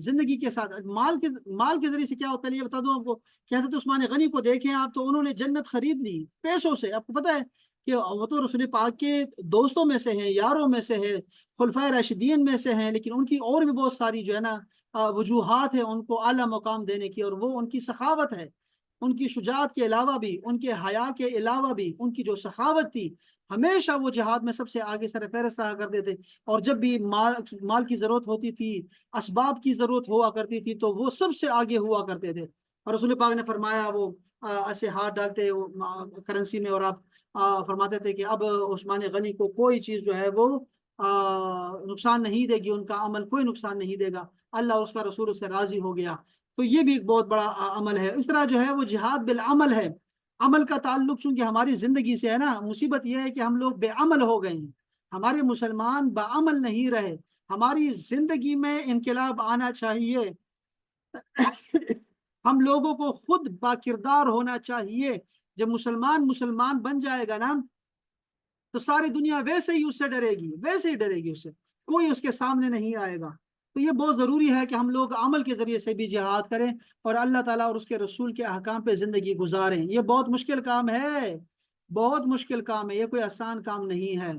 زندگی کے ساتھ مال کے ذریعے سے کیا ہوتا ہے، یہ بتا دوں آپ کو کہ حضرت عثمان غنی کو دیکھیں آپ، تو انہوں نے جنت خرید لی پیسوں سے۔ آپ کو پتا ہے کہ وہ تو رسول پاک کے دوستوں میں سے ہیں، یاروں میں سے ہے، خلفائے راشدین میں سے ہیں، لیکن ان کی اور بھی بہت ساری جو ہے نا وجوہات ہیں ان کو اعلیٰ مقام دینے کی، اور وہ ان کی سخاوت ہے۔ ان کی شجاعت کے علاوہ بھی، ان کے حیا کے علاوہ بھی، ان کی جو سخاوت تھی، ہمیشہ وہ جہاد میں سب سے آگے سر فہرست رہا کرتے تھے۔ اور جب بھی مال کی ضرورت ہوتی تھی، اسباب کی ضرورت ہوا کرتی تھی، تو وہ سب سے آگے ہوا کرتے تھے۔ اور رسول پاک نے فرمایا، وہ ایسے ہاتھ ڈالتے کرنسی میں، اور آپ فرماتے تھے کہ اب عثمان غنی کو کوئی چیز جو ہے وہ نقصان نہیں دے گی، ان کا عمل کوئی نقصان نہیں دے گا، اللہ اس کا رسول اس سے راضی ہو گیا۔ تو یہ بھی ایک بہت بڑا عمل ہے۔ اس طرح جو ہے وہ جہاد بالعمل ہے۔ عمل کا تعلق چونکہ ہماری زندگی سے ہے نا، مصیبت یہ ہے کہ ہم لوگ بے عمل ہو گئے ہیں، ہمارے مسلمان بعمل نہیں رہے۔ ہماری زندگی میں انقلاب آنا چاہیے، ہم لوگوں کو خود با کردار ہونا چاہیے۔ جب مسلمان بن جائے گا نا، تو ساری دنیا ویسے ہی اس سے ڈرے گی، ویسے ہی ڈرے گی اس سے، کوئی اس کے سامنے نہیں آئے گا۔ تو یہ بہت ضروری ہے کہ ہم لوگ عمل کے ذریعے سے بھی جہاد کریں اور اللہ تعالیٰ اور اس کے رسول کے احکام پہ زندگی گزاریں۔ یہ بہت مشکل کام ہے، بہت مشکل کام ہے، یہ کوئی آسان کام نہیں ہے۔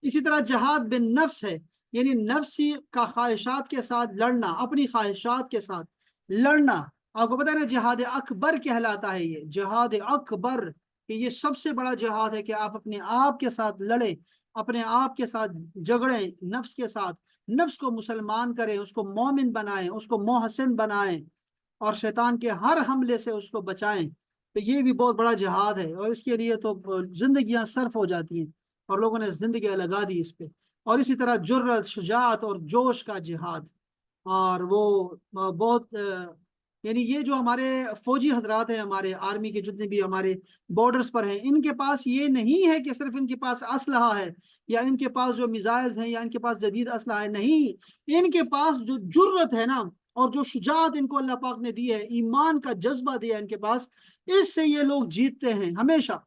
اسی طرح جہاد بن نفس ہے، یعنی نفسی کا خواہشات کے ساتھ لڑنا، اپنی خواہشات کے ساتھ لڑنا۔ آپ کو پتا ہے نا جہاد اکبر کہلاتا ہے، یہ جہاد اکبر، کہ یہ سب سے بڑا جہاد ہے کہ آپ اپنے آپ کے ساتھ لڑیں، اپنے آپ کے ساتھ جھگڑیں، نفس کے ساتھ، نفس کو مسلمان کریں، اس کو مومن بنائیں، اس کو محسن بنائیں، اور شیطان کے ہر حملے سے اس کو بچائیں۔ تو یہ بھی بہت بڑا جہاد ہے، اور اس کے لیے تو زندگیاں صرف ہو جاتی ہیں، اور لوگوں نے زندگیاں لگا دی اس پہ۔ اور اسی طرح جرت، شجاعت اور جوش کا جہاد، اور وہ بہت یعنی یہ جو ہمارے فوجی حضرات ہیں، ہمارے آرمی کے جتنے بھی ہمارے بارڈرز پر ہیں، ان کے پاس یہ نہیں ہے کہ صرف ان کے پاس اسلحہ ہے، یا ان کے پاس جو میزائلز ہیں، یا ان کے پاس جدید اسلحہ ہے، نہیں، ان کے پاس جو جرت ہے نا، اور جو شجاعت ان کو اللہ پاک نے دی ہے، ایمان کا جذبہ دیا ان کے پاس، اس سے یہ لوگ جیتتے ہیں ہمیشہ۔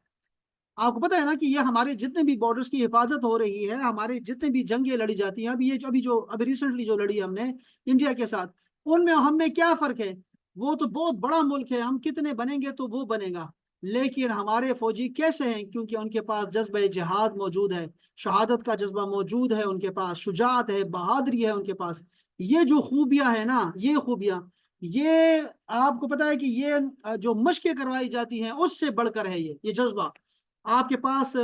آپ کو پتا ہے نا کہ یہ ہمارے جتنے بھی بارڈرز کی حفاظت ہو رہی ہے، ہمارے جتنے بھی جنگیں لڑی جاتی ہیں، ابھی ریسنٹلی جو لڑی ہم نے انڈیا کے ساتھ، ان میں ہم میں کیا فرق ہے؟ وہ تو بہت بڑا ملک ہے، ہم کتنے بنیں گے تو وہ بنے گا، لیکن ہمارے فوجی کیسے ہیں؟ کیونکہ ان کے پاس جذبہ جہاد موجود ہے، شہادت کا جذبہ موجود ہے، ان کے پاس شجاعت ہے، بہادری ہے ان کے پاس۔ یہ جو خوبیاں ہیں نا، یہ خوبیاں، یہ آپ کو پتا ہے کہ یہ جو مشقیں کروائی جاتی ہیں اس سے بڑھ کر ہے یہ جذبہ۔ آپ کے پاس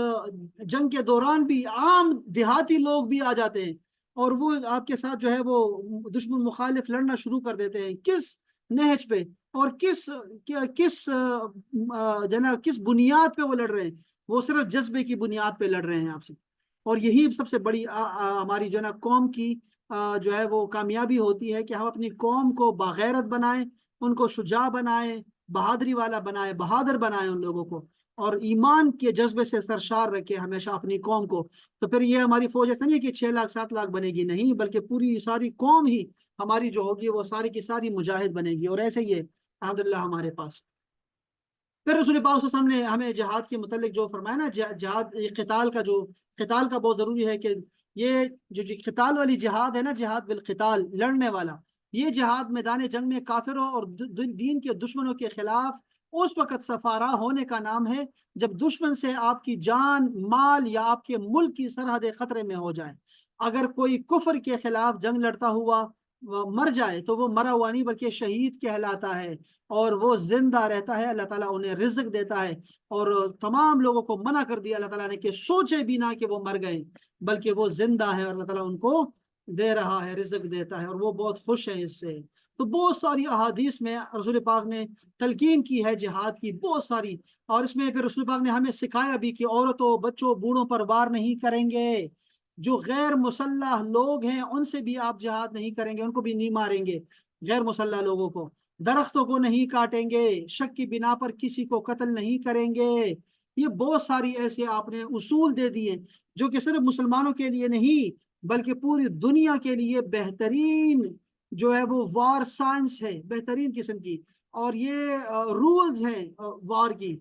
جنگ کے دوران بھی عام دیہاتی لوگ بھی آ جاتے ہیں، اور وہ آپ کے ساتھ جو ہے وہ دشمن مخالف لڑنا شروع کر دیتے ہیں۔ کس نہج پہ اور کس بنیاد پہ وہ لڑ رہے ہیں؟ وہ صرف جذبے کی بنیاد پہ لڑ رہے ہیں آپ سے۔ اور یہی سب سے بڑی ہماری جو ہے نا قوم کی جو ہے وہ کامیابی ہوتی ہے، کہ ہم اپنی قوم کو باغیرت بنائیں، ان کو شجاع بنائیں، بہادری والا بنائیں، بہادر بنائیں ان لوگوں کو، اور ایمان کے جذبے سے سرشار رکھے ہمیشہ اپنی قوم کو۔ تو پھر یہ ہماری فوج ایسا نہیں ہے کہ 6 لاکھ 7 لاکھ بنے گی، نہیں، بلکہ پوری ساری قوم ہی ہماری جو ہوگی وہ ساری کی ساری مجاہد بنے گی، اور ایسے ہی ہے الحمدللہ ہمارے پاس۔ پھر رسول پاک صلی اللہ علیہ وسلم نے ہمیں جہاد کے متعلق جو فرمایا نا، جہاد، یہ قتال کا بہت ضروری ہے، کہ یہ جو قتال والی جہاد ہے نا، جہاد بالقتال، لڑنے والا، یہ جہاد میدان جنگ میں کافروں اور دین کے دشمنوں کے خلاف اس وقت سفارہ ہونے کا نام ہے جب دشمن سے آپ کی جان، مال یا آپ کے ملک کی سرحد خطرے میں ہو جائے۔ اگر کوئی کفر کے خلاف جنگ لڑتا ہوا مر جائے تو وہ مرا ہوا نہیں بلکہ شہید کہلاتا ہے، اور وہ زندہ رہتا ہے، اللہ تعالیٰ انہیں رزق دیتا ہے۔ اور تمام لوگوں کو منع کر دیا اللہ تعالیٰ نے کہ سوچے بھی نہ کہ وہ مر گئے، بلکہ وہ زندہ ہے، اور اللہ تعالیٰ ان کو دے رہا ہے، رزق دیتا ہے، اور وہ بہت خوش ہیں اس سے۔ تو بہت ساری احادیث میں رسول پاک نے تلقین کی ہے جہاد کی، بہت ساری، اور اس میں پھر رسول پاک نے ہمیں سکھایا بھی کہ عورتوں، بچوں، بوڑھوں پر وار نہیں کریں گے، جو غیر مسلح لوگ ہیں ان سے بھی آپ جہاد نہیں کریں گے، ان کو بھی نہیں ماریں گے، غیر مسلح لوگوں کو، درختوں کو نہیں کاٹیں گے، شک کی بنا پر کسی کو قتل نہیں کریں گے۔ یہ بہت ساری ایسے آپ نے اصول دے دیے جو کہ صرف مسلمانوں کے لیے نہیں بلکہ پوری دنیا کے لیے بہترین جو ہے وہ وار سائنس ہے، بہترین قسم کی، اور یہ رولز ہیں وار کی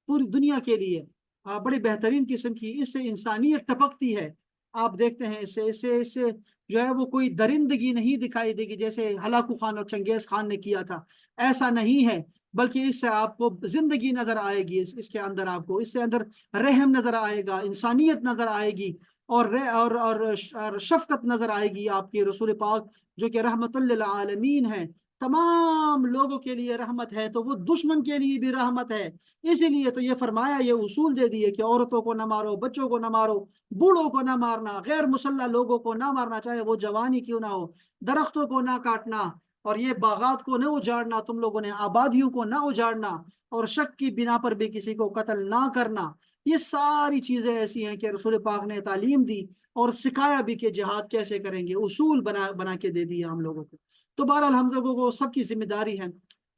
پوری دنیا کے لیے، بڑی بہترین قسم کی، اس سے انسانیت ٹپکتی ہے۔ آپ دیکھتے ہیں اس سے جو ہے وہ کوئی درندگی نہیں دکھائی دے گی جیسے ہلاکو خان اور چنگیز خان نے کیا تھا، ایسا نہیں ہے، بلکہ اس سے آپ کو زندگی نظر آئے گی، اس کے اندر آپ کو اس سے اندر رحم نظر آئے گا، انسانیت نظر آئے گی، اور شفقت نظر آئے گی۔ آپ کے رسول پاک جو کہ رحمت للعالمین ہے، تمام لوگوں کے لیے رحمت ہے، تو وہ دشمن کے لیے بھی رحمت ہے۔ اسی لیے تو یہ فرمایا، یہ اصول دے دیے کہ عورتوں کو نہ مارو، بچوں کو نہ مارو، بوڑھوں کو نہ مارنا، غیر مسلح لوگوں کو نہ مارنا، چاہے وہ جوانی کیوں نہ ہو، درختوں کو نہ کاٹنا، اور یہ باغات کو نہ اجاڑنا، تم لوگوں نے آبادیوں کو نہ اجاڑنا، اور شک کی بنا پر بھی کسی کو قتل نہ کرنا۔ یہ ساری چیزیں ایسی ہیں کہ رسول پاک نے تعلیم دی اور سکھایا بھی کہ جہاد کیسے کریں گے، اصول بنا کے دے دیے ہم لوگوں کو۔ تو بہرحال ہم لوگوں کو سب کی ذمہ داری ہے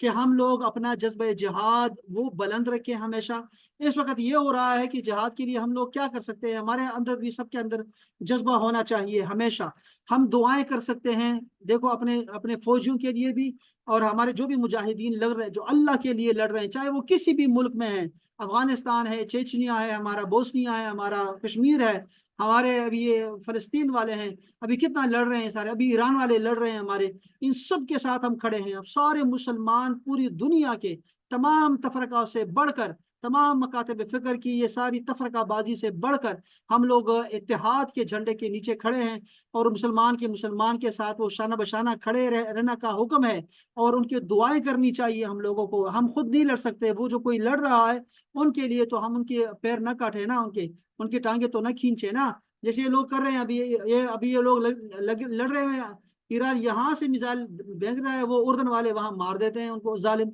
کہ ہم لوگ اپنا جذبہ جہاد وہ بلند رکھیں ہمیشہ۔ اس وقت یہ ہو رہا ہے کہ جہاد کے لیے ہم لوگ کیا کر سکتے ہیں؟ ہمارے اندر بھی، سب کے اندر جذبہ ہونا چاہیے ہمیشہ۔ ہم دعائیں کر سکتے ہیں، دیکھو اپنے فوجیوں کے لیے بھی، اور ہمارے جو بھی مجاہدین لڑ رہے ہیں، جو اللہ کے لیے لڑ رہے ہیں، چاہے وہ کسی بھی ملک میں ہیں، افغانستان ہے، چیچنیا ہے، ہمارا بوسنیا ہے، ہمارا کشمیر ہے، ہمارے ابھی یہ فلسطین والے ہیں، ابھی کتنا لڑ رہے ہیں سارے، ابھی ایران والے لڑ رہے ہیں ہمارے، ان سب کے ساتھ ہم کھڑے ہیں۔ اب سارے مسلمان پوری دنیا کے تمام تفرقہ سے بڑھ کر تمام مکاتب فکر کی یہ ساری تفرقہ بازی سے بڑھ کر ہم لوگ اتحاد کے جھنڈے کے نیچے کھڑے ہیں، اور مسلمان کے ساتھ وہ شانہ بشانہ کھڑے رہنا کا حکم ہے، اور ان کی دعائیں کرنی چاہیے ہم لوگوں کو۔ ہم خود نہیں لڑ سکتے، وہ جو کوئی لڑ رہا ہے ان کے لیے تو ہم ان کے پیر نہ کاٹے نا، ان کی ٹانگیں تو نہ کھینچے نا، جیسے یہ لوگ کر رہے ہیں ابھی یہ لوگ لڑ رہے ہیں۔ ایران یہاں سے میزائل پھینک رہا ہے، وہ اردن والے وہاں مار دیتے ہیں ان کو، ظالم۔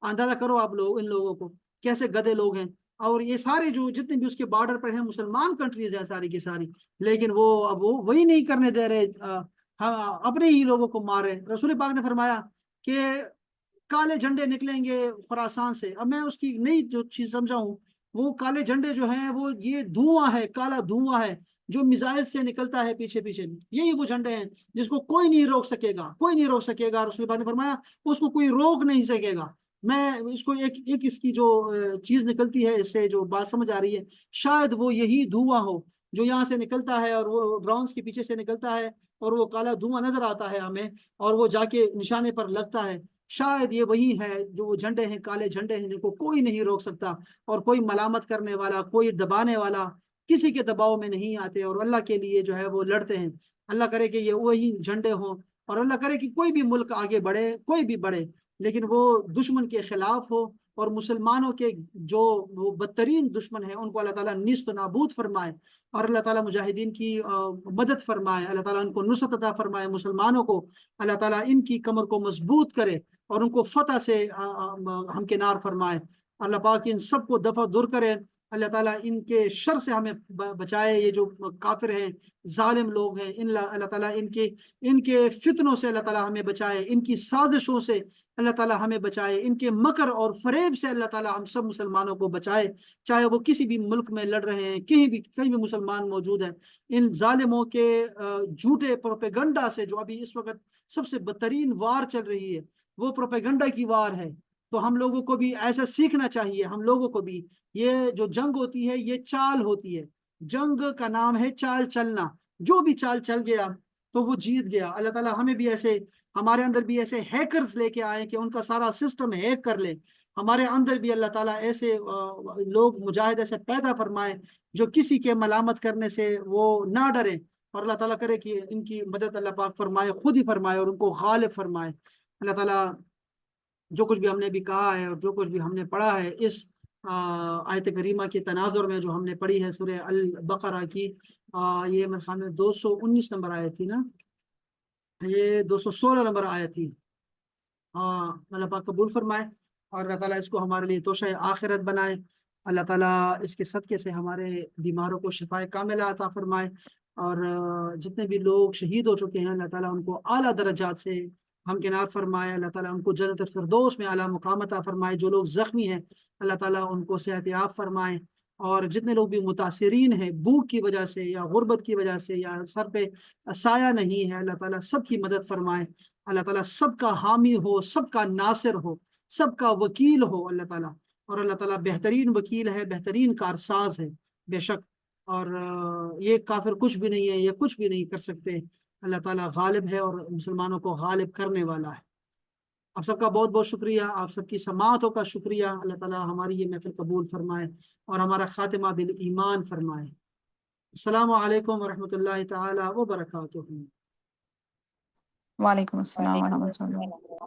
اندازہ کرو آپ لوگ ان لوگوں کو کیسے گدے لوگ ہیں۔ اور یہ سارے جو جتنے بھی اس کے بارڈر پر ہیں مسلمان کنٹریز ہیں ساری کی ساری، لیکن وہ اب وہ وہی نہیں کرنے دے رہے، اپنے ہی لوگوں کو مار رہے۔ رسول پاک نے فرمایا کہ کالے جھنڈے نکلیں گے خراسان سے۔ اب میں اس کی نئی جو چیز سمجھا ہوں، وہ کالے جھنڈے جو ہیں وہ یہ دھواں ہے، کالا دھواں ہے جو میزائل سے نکلتا ہے پیچھے پیچھے، یہی وہ جھنڈے ہیں جس کو کوئی نہیں روک سکے گا، کوئی نہیں روک سکے گا۔ رسول پاک نے فرمایا اس کو کوئی روک نہیں سکے گا۔ میں اس کو ایک اس کی جو چیز نکلتی ہے، اس سے جو بات سمجھ آ رہی ہے، شاید وہ یہی دھواں ہو جو یہاں سے نکلتا ہے اور وہ گراؤنڈز کے پیچھے سے نکلتا ہے، اور وہ کالا دھواں نظر آتا ہے ہمیں، اور وہ جا کے نشانے پر لگتا ہے۔ شاید یہ وہی ہے جو وہ جھنڈے ہیں، کالے جھنڈے ہیں جن کو کوئی نہیں روک سکتا، اور کوئی ملامت کرنے والا، کوئی دبانے والا کسی کے دباؤ میں نہیں آتے، اور اللہ کے لیے جو ہے وہ لڑتے ہیں۔ اللہ کرے کہ یہ وہی جھنڈے ہوں، اور اللہ کرے کہ کوئی بھی ملک آگے بڑھے، کوئی بھی بڑھے، لیکن وہ دشمن کے خلاف ہو، اور مسلمانوں کے جو وہ بدترین دشمن ہیں ان کو اللہ تعالیٰ نیست و نابود فرمائے، اور اللہ تعالیٰ مجاہدین کی مدد فرمائے، اللہ تعالیٰ ان کو نصرت عطا فرمائے، مسلمانوں کو اللہ تعالیٰ ان کی کمر کو مضبوط کرے، اور ان کو فتح سے ہمکنار فرمائے۔ اللہ پاک ان سب کو دفع دور کرے، اللہ تعالیٰ ان کے شر سے ہمیں بچائے۔ یہ جو کافر ہیں، ظالم لوگ ہیں، اللہ تعالیٰ ان کے فتنوں سے اللہ تعالیٰ ہمیں بچائے، ان کی سازشوں سے اللہ تعالیٰ ہمیں بچائے، ان کے مکر اور فریب سے اللہ تعالیٰ ہم سب مسلمانوں کو بچائے، چاہے وہ کسی بھی ملک میں لڑ رہے ہیں، کہیں بھی مسلمان موجود ہیں۔ ان ظالموں کے جھوٹے پروپیگنڈا سے جو ابھی اس وقت سب سے بدترین وار چل رہی ہے، وہ پروپیگنڈا کی وار ہے۔ تو ہم لوگوں کو بھی ایسا سیکھنا چاہیے، ہم لوگوں کو بھی یہ جو جنگ ہوتی ہے یہ چال ہوتی ہے، جنگ کا نام ہے چال چلنا، جو بھی چال چل گیا تو وہ جیت گیا۔ اللہ تعالیٰ ہمیں بھی ایسے، ہمارے اندر بھی ایسے ہیکرز لے کے آئے کہ ان کا سارا سسٹم ہیک کر لے، ہمارے اندر بھی اللہ تعالیٰ ایسے لوگ مجاہد ایسے پیدا فرمائے جو کسی کے ملامت کرنے سے وہ نہ ڈرے، اور اللہ تعالیٰ کرے کہ ان کی مدد اللہ پاک فرمائے، خود ہی فرمائے، اور ان کو غالب فرمائے۔ اللہ تعالیٰ جو کچھ بھی ہم نے بھی کہا ہے اور جو کچھ بھی ہم نے پڑھا ہے اس آیت کریمہ کے تناظر میں جو ہم نے پڑھی ہے سورہ البقرہ کی، یہ میرے خیال میں 219 نمبر آیت تھی نا، یہ 216 نمبر آیت تھی۔ اللہ پاک قبول فرمائے، اور اللہ تعالیٰ اس کو ہمارے لیے توشہ آخرت بنائے۔ اللہ تعالیٰ اس کے صدقے سے ہمارے بیماروں کو شفاء کاملہ عطا فرمائے، اور جتنے بھی لوگ شہید ہو چکے ہیں اللہ تعالیٰ ان کو اعلیٰ درجات سے ہمکنار فرمائے، اللہ تعالیٰ ان کو جنت الفردوس میں اعلیٰ مقام عطا فرمائے۔ جو لوگ زخمی ہیں اللہ تعالیٰ ان کو صحت یاب فرمائے، اور جتنے لوگ بھی متاثرین ہیں بھوک کی وجہ سے یا غربت کی وجہ سے یا سر پہ سایہ نہیں ہے، اللہ تعالیٰ سب کی مدد فرمائے۔ اللہ تعالیٰ سب کا حامی ہو، سب کا ناصر ہو، سب کا وکیل ہو اللہ تعالیٰ، اور اللہ تعالیٰ بہترین وکیل ہے، بہترین کارساز ہے بے شک، اور یہ کافر کچھ بھی نہیں ہے، یہ کچھ بھی نہیں کر سکتے۔ اللہ تعالیٰ غالب ہے اور مسلمانوں کو غالب کرنے والا ہے۔ آپ سب کا بہت بہت شکریہ، آپ سب کی سماعتوں کا شکریہ۔ اللہ تعالیٰ ہماری یہ محفل قبول فرمائے اور ہمارا خاتمہ بالایمان فرمائے۔ السلام علیکم ورحمۃ اللہ تعالیٰ وبرکاتہ۔ وعلیکم السلام ورحمۃ اللہ۔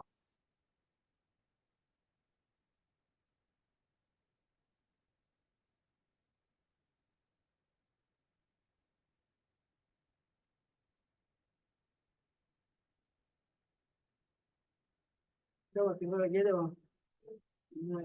Yo, tengo la quiero. No,